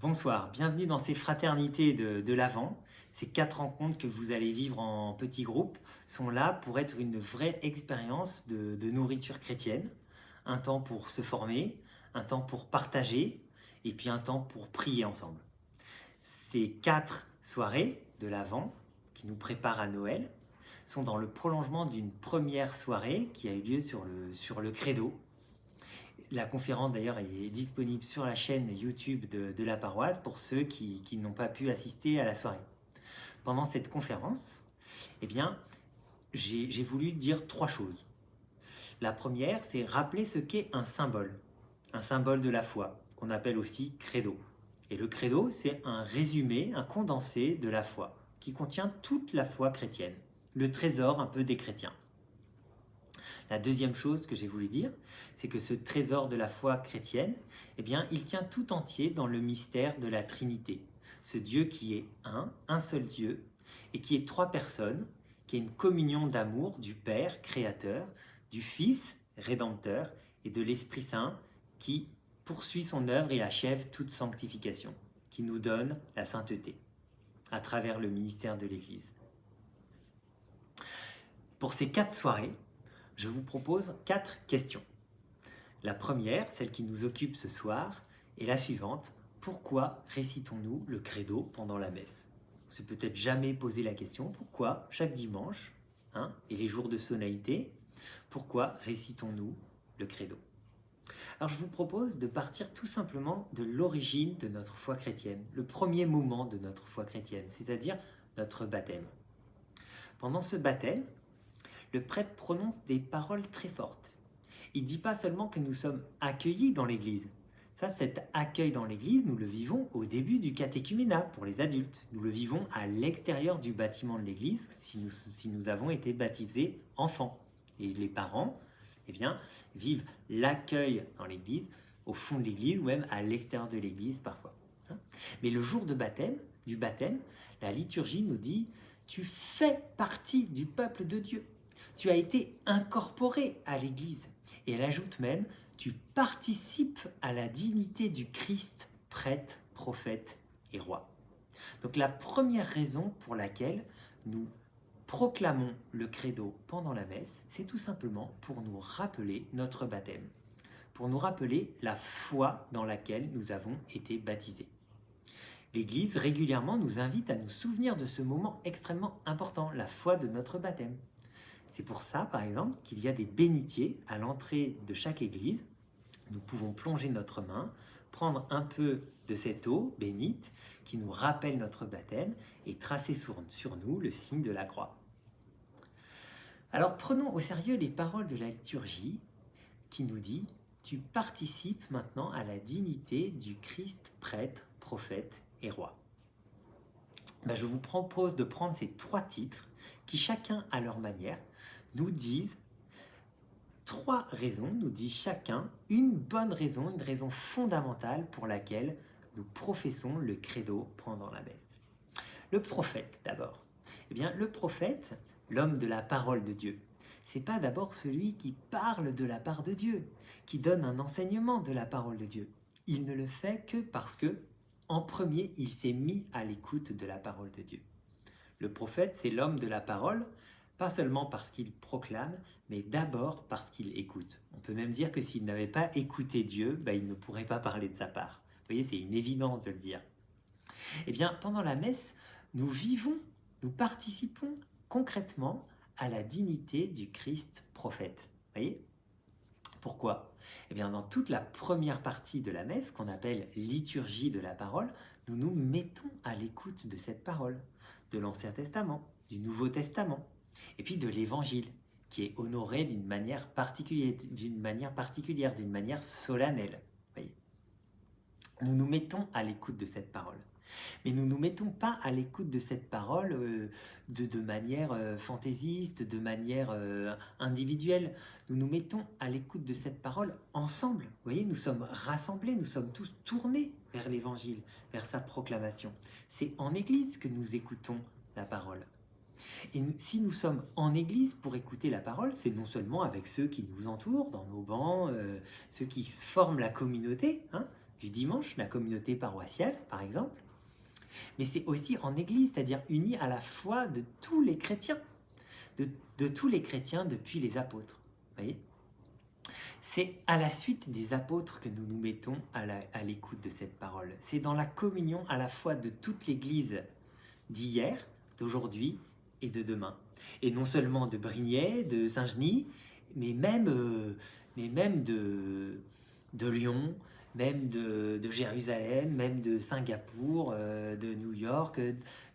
Bonsoir, bienvenue dans ces fraternités de l'Avent. Ces 4 rencontres que vous allez vivre en petits groupes sont là pour être une vraie expérience de nourriture chrétienne. Un temps pour se former, un temps pour partager et puis un temps pour prier ensemble. Ces 4 soirées de l'Avent qui nous préparent à Noël sont dans le prolongement d'une première soirée qui a eu lieu sur le Credo. La conférence d'ailleurs est disponible sur la chaîne YouTube de la paroisse pour ceux qui n'ont pas pu assister à la soirée. Pendant cette conférence, eh bien, j'ai voulu dire 3 choses. La première, c'est rappeler ce qu'est un symbole de la foi, qu'on appelle aussi credo. Et le credo, c'est un résumé, un condensé de la foi, qui contient toute la foi chrétienne, le trésor un peu des chrétiens. La deuxième chose que j'ai voulu dire, c'est que ce trésor de la foi chrétienne, eh bien, il tient tout entier dans le mystère de la Trinité. Ce Dieu qui est un seul Dieu, et qui est 3 personnes, qui est une communion d'amour du Père créateur, du Fils rédempteur et de l'Esprit Saint qui poursuit son œuvre et achève toute sanctification, qui nous donne la sainteté à travers le ministère de l'Église. Pour ces 4 soirées, je vous propose 4 questions. La première, celle qui nous occupe ce soir, est la suivante. Pourquoi récitons-nous le credo pendant la messe? On s'est peut-être jamais posé la question. Pourquoi chaque dimanche et les jours de sonalité, pourquoi récitons-nous le credo? Alors je vous propose de partir tout simplement de l'origine de notre foi chrétienne, le premier moment de notre foi chrétienne, c'est-à-dire notre baptême. Pendant ce baptême, le prêtre prononce des paroles très fortes. Il ne dit pas seulement que nous sommes accueillis dans l'Église. Ça, cet accueil dans l'Église, nous le vivons au début du catéchuménat pour les adultes. Nous le vivons à l'extérieur du bâtiment de l'Église si nous avons été baptisés enfants. Et les parents, eh bien, vivent l'accueil dans l'Église, au fond de l'Église ou même à l'extérieur de l'Église parfois. Mais le jour du baptême, la liturgie nous dit « Tu fais partie du peuple de Dieu ». Tu as été incorporé à l'Église. Et elle ajoute même, tu participes à la dignité du Christ, prêtre, prophète et roi. Donc la première raison pour laquelle nous proclamons le credo pendant la messe, c'est tout simplement pour nous rappeler notre baptême, pour nous rappeler la foi dans laquelle nous avons été baptisés. L'Église régulièrement nous invite à nous souvenir de ce moment extrêmement important, la foi de notre baptême. C'est pour ça, par exemple, qu'il y a des bénitiers à l'entrée de chaque église. Nous pouvons plonger notre main, prendre un peu de cette eau bénite qui nous rappelle notre baptême et tracer sur nous le signe de la croix. Alors prenons au sérieux les paroles de la liturgie qui nous dit « Tu participes maintenant à la dignité du Christ, prêtre, prophète et roi ». Je vous propose de prendre ces 3 titres qui chacun à leur manière nous disent 3 raisons, nous disent chacun une bonne raison, une raison fondamentale pour laquelle nous professons le credo pendant la messe. Le prophète d'abord. Eh bien, le prophète, l'homme de la parole de Dieu, c'est pas d'abord celui qui parle de la part de Dieu, qui donne un enseignement de la parole de Dieu. Il ne le fait que parce que, en premier, il s'est mis à l'écoute de la parole de Dieu. Le prophète, c'est l'homme de la parole, pas seulement parce qu'il proclame, mais d'abord parce qu'il écoute. On peut même dire que s'il n'avait pas écouté Dieu, il ne pourrait pas parler de sa part. Vous voyez, c'est une évidence de le dire. Eh bien, pendant la messe, nous vivons, nous participons concrètement à la dignité du Christ prophète. Vous voyez ? Pourquoi ? Eh bien, dans toute la première partie de la messe, qu'on appelle liturgie de la parole, nous nous mettons à l'écoute de cette parole, de l'Ancien Testament, du Nouveau Testament, et puis de l'Évangile, qui est honoré d'une manière particulière, d'une manière solennelle. Voyez. Nous nous mettons à l'écoute de cette parole. Mais nous ne nous mettons pas à l'écoute de cette parole de manière fantaisiste, de manière individuelle. Nous nous mettons à l'écoute de cette parole ensemble. Vous voyez, nous sommes rassemblés, nous sommes tous tournés vers l'Évangile, vers sa proclamation. C'est en Église que nous écoutons la parole. Et si nous sommes en Église pour écouter la parole, c'est non seulement avec ceux qui nous entourent, dans nos bancs, ceux qui forment la communauté, du dimanche, la communauté paroissiale par exemple, mais c'est aussi en Église, c'est-à-dire unie à la foi de tous les chrétiens, de tous les chrétiens depuis les apôtres. Voyez, c'est à la suite des apôtres que nous nous mettons à l'écoute de cette parole. C'est dans la communion à la fois de toute l'Église d'hier, d'aujourd'hui et de demain. Et non seulement de Brignais, de Saint-Genis, mais même de Lyon, même de Jérusalem, même de Singapour, de New York.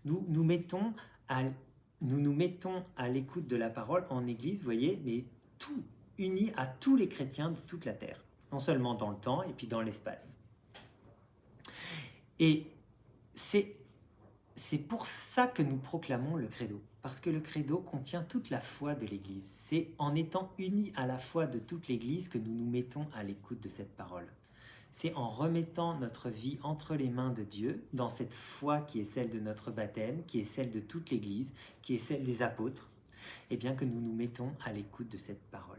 Nous nous mettons à l'écoute de la parole en Église, vous voyez, mais tout unis à tous les chrétiens de toute la terre, non seulement dans le temps et puis dans l'espace. Et c'est pour ça que nous proclamons le credo, parce que le credo contient toute la foi de l'Église. C'est en étant unis à la foi de toute l'Église que nous nous mettons à l'écoute de cette parole. C'est en remettant notre vie entre les mains de Dieu, dans cette foi qui est celle de notre baptême, qui est celle de toute l'Église, qui est celle des apôtres, et bien que nous nous mettons à l'écoute de cette parole,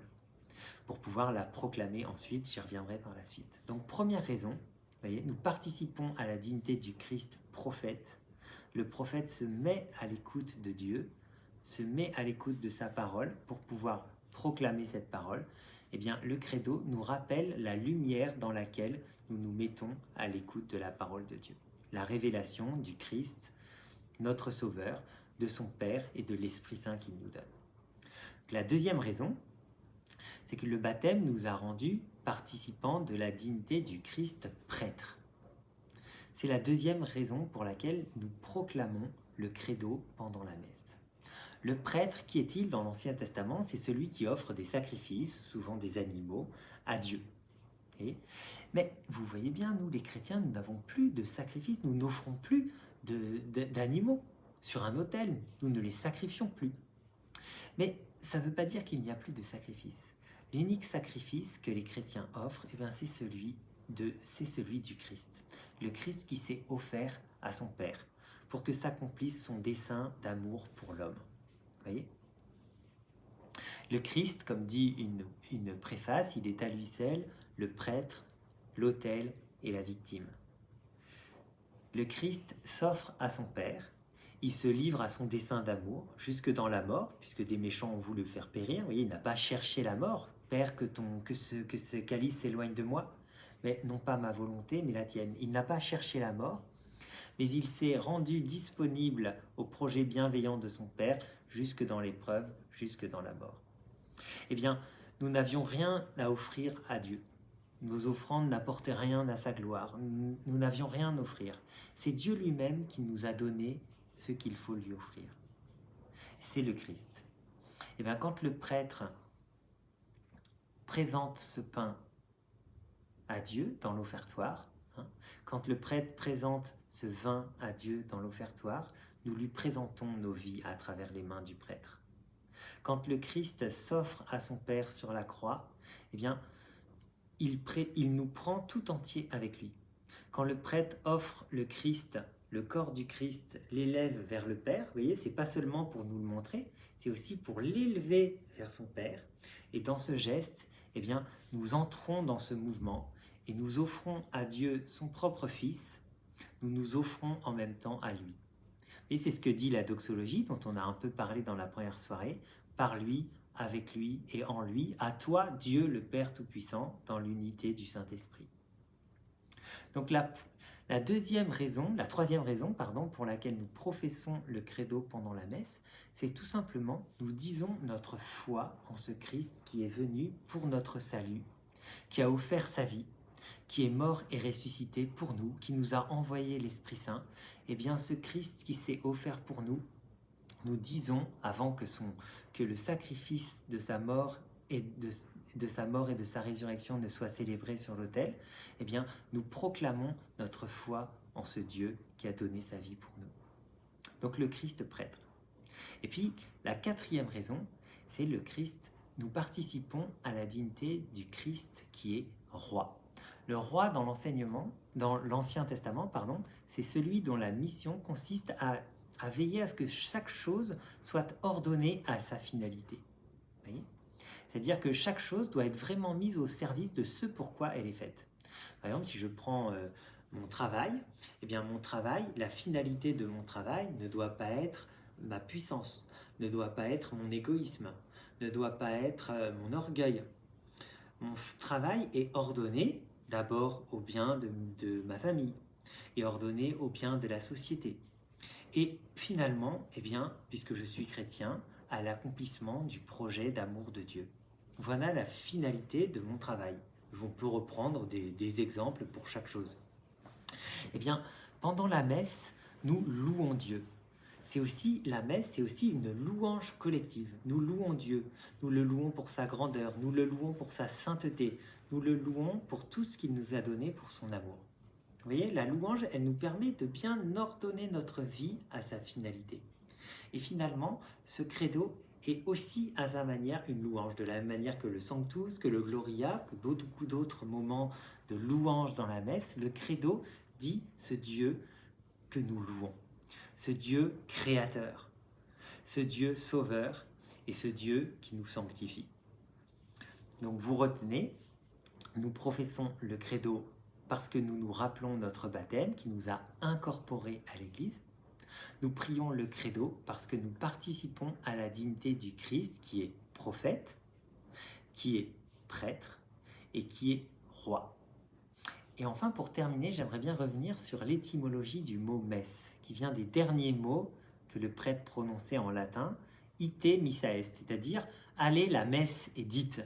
pour pouvoir la proclamer ensuite, j'y reviendrai par la suite. Donc première raison, voyez, nous participons à la dignité du Christ prophète. Le prophète se met à l'écoute de Dieu, se met à l'écoute de sa parole pour pouvoir proclamer cette parole. Eh bien, le credo nous rappelle la lumière dans laquelle nous nous mettons à l'écoute de la parole de Dieu. La révélation du Christ, notre Sauveur, de son Père et de l'Esprit Saint qu'il nous donne. La deuxième raison, c'est que le baptême nous a rendus participants de la dignité du Christ prêtre. C'est la deuxième raison pour laquelle nous proclamons le credo pendant la messe. Le prêtre, qui est-il dans l'Ancien Testament? C'est celui qui offre des sacrifices, souvent des animaux, à Dieu. Mais vous voyez bien, nous les chrétiens, nous n'avons plus de sacrifices, nous n'offrons plus d'animaux sur un autel, nous ne les sacrifions plus. Mais ça ne veut pas dire qu'il n'y a plus de sacrifices. L'unique sacrifice que les chrétiens offrent, eh bien, c'est celui du Christ. Le Christ qui s'est offert à son Père pour que s'accomplisse son dessein d'amour pour l'homme. Voyez ? Le Christ, comme dit une préface, il est à lui seul le prêtre, l'autel et la victime. Le Christ s'offre à son Père, il se livre à son dessein d'amour jusque dans la mort, puisque des méchants ont voulu le faire périr. Vous voyez, il n'a pas cherché la mort. Père, que ce calice s'éloigne de moi, mais non pas ma volonté, mais la tienne. Il n'a pas cherché la mort, mais il s'est rendu disponible au projet bienveillant de son Père, jusque dans l'épreuve, jusque dans la mort. Eh bien, nous n'avions rien à offrir à Dieu. Nos offrandes n'apportaient rien à sa gloire. Nous n'avions rien à offrir. C'est Dieu lui-même qui nous a donné ce qu'il faut lui offrir. C'est le Christ. Eh bien, quand le prêtre présente ce pain à Dieu dans l'offertoire, quand le prêtre présente ce vin à Dieu dans l'offertoire, nous lui présentons nos vies à travers les mains du prêtre. Quand le Christ s'offre à son Père sur la croix, eh bien, il nous prend tout entier avec lui. Quand le prêtre offre le Christ, le corps du Christ, l'élève vers le Père, vous voyez, c'est pas seulement pour nous le montrer, c'est aussi pour l'élever vers son Père. Et dans ce geste, eh bien, nous entrons dans ce mouvement et nous offrons à Dieu son propre Fils, nous nous offrons en même temps à lui. Et c'est ce que dit la doxologie, dont on a un peu parlé dans la première soirée, par lui, avec lui et en lui, à toi, Dieu le Père Tout-Puissant, dans l'unité du Saint-Esprit. Donc la troisième raison, pour laquelle nous professons le credo pendant la messe, c'est tout simplement, nous disons notre foi en ce Christ qui est venu pour notre salut, qui a offert sa vie, qui est mort et ressuscité pour nous, qui nous a envoyé l'Esprit Saint. Eh bien, ce Christ qui s'est offert pour nous, nous disons, avant que le sacrifice de sa mort et de sa résurrection ne soit célébré sur l'autel, eh bien, nous proclamons notre foi en ce Dieu qui a donné sa vie pour nous. Donc le Christ prêtre. Et puis, la quatrième raison, c'est le Christ. Nous participons à la dignité du Christ qui est roi. Le roi dans l'Ancien Testament, c'est celui dont la mission consiste à veiller à ce que chaque chose soit ordonnée à sa finalité. Vous voyez ? C'est-à-dire que chaque chose doit être vraiment mise au service de ce pourquoi elle est faite. Par exemple, si je prends mon travail, eh bien mon travail, la finalité de mon travail ne doit pas être ma puissance, ne doit pas être mon égoïsme, ne doit pas être mon orgueil. Mon travail est ordonné d'abord au bien de ma famille et ordonné au bien de la société. Et finalement, eh bien, puisque je suis chrétien, à l'accomplissement du projet d'amour de Dieu. Voilà la finalité de mon travail. On peut reprendre des exemples pour chaque chose. Eh bien, pendant la messe, nous louons Dieu. La messe, c'est aussi une louange collective. Nous louons Dieu, nous le louons pour sa grandeur, nous le louons pour sa sainteté, nous le louons pour tout ce qu'il nous a donné pour son amour. Vous voyez, la louange, elle nous permet de bien ordonner notre vie à sa finalité. Et finalement, ce credo est aussi à sa manière une louange, de la même manière que le Sanctus, que le Gloria, que beaucoup d'autres moments de louange dans la messe. Le credo dit ce Dieu que nous louons, ce Dieu créateur, ce Dieu sauveur et ce Dieu qui nous sanctifie. Donc vous retenez, nous professons le credo parce que nous nous rappelons notre baptême qui nous a incorporés à l'Église. Nous prions le credo parce que nous participons à la dignité du Christ qui est prophète, qui est prêtre et qui est roi. Et enfin, pour terminer, j'aimerais bien revenir sur l'étymologie du mot messe, qui vient des derniers mots que le prêtre prononçait en latin, ite missa est, c'est-à-dire allez, la messe est dite.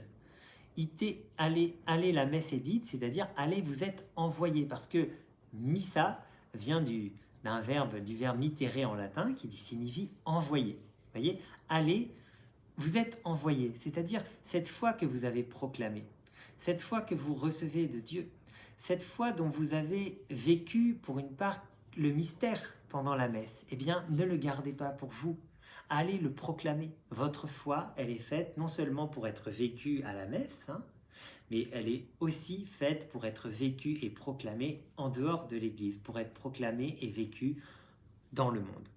Ite, allez, la messe est dite, c'est-à-dire allez, vous êtes envoyé, parce que missa vient du verbe mittere en latin qui signifie envoyer. Vous voyez, allez, vous êtes envoyé, c'est-à-dire cette foi que vous avez proclamée, cette foi que vous recevez de Dieu, cette foi dont vous avez vécu pour une part le mystère pendant la messe, eh bien ne le gardez pas pour vous. Allez le proclamer. Votre foi, elle est faite non seulement pour être vécue à la messe, mais elle est aussi faite pour être vécue et proclamée en dehors de l'Église, pour être proclamée et vécue dans le monde.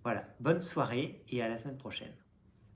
Voilà, bonne soirée et à la semaine prochaine.